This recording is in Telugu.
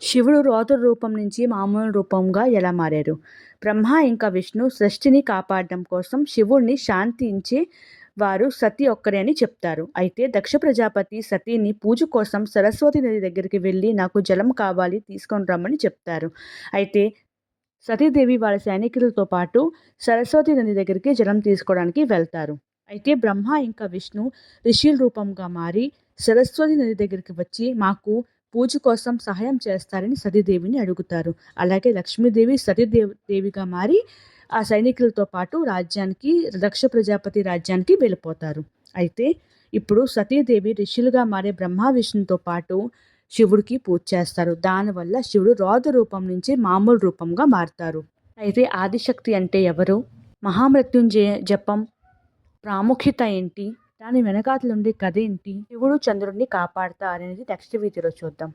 శివుడు రౌద్ర రూపం నుంచి మామూలు రూపంగా ఎలా మారారు? బ్రహ్మ ఇంకా విష్ణు సృష్టిని కాపాడడం కోసం శివుడిని శాంతించే వారు సతి ఒక్కరే అని చెప్తారు. అయితే దక్ష ప్రజాపతి సతీని పూజ కోసం సరస్వతి నది దగ్గరికి వెళ్ళి నాకు జలం కావాలి తీసుకొని రమ్మని చెప్తారు. అయితే సతీదేవి వాళ్ళ సైనికులతో పాటు సరస్వతి నది దగ్గరికి జలం తీసుకోవడానికి వెళ్తారు. అయితే బ్రహ్మ ఇంకా విష్ణు రిషిల రూపంగా మారి సరస్వతి నది దగ్గరికి వచ్చి మాకు పూజ కోసం సహాయం చేస్తారని సతీదేవిని అడుగుతారు. అలాగే లక్ష్మీదేవి దేవిగా మారి ఆ సైనికులతో పాటు రాజ్యానికి దక్ష ప్రజాపతి రాజ్యానికి వెళ్ళిపోతారు. అయితే ఇప్పుడు సతీదేవి ఋషులుగా మారే బ్రహ్మ విష్ణుతో పాటు శివుడికి పూజ చేస్తారు. దానివల్ల శివుడు రౌద్ర రూపం నుంచి మామూలు రూపంగా మారుతారు. అయితే ఆదిశక్తి అంటే ఎవరు? మహామృత్యుంజయ జపం ప్రాముఖ్యత ఏంటి? దాని వెనకాతలుండే కథ ఏంటి? శివుడు చంద్రుడిని కాపాడతారనేది నెక్స్ట్ వీడియోలో చూద్దాం.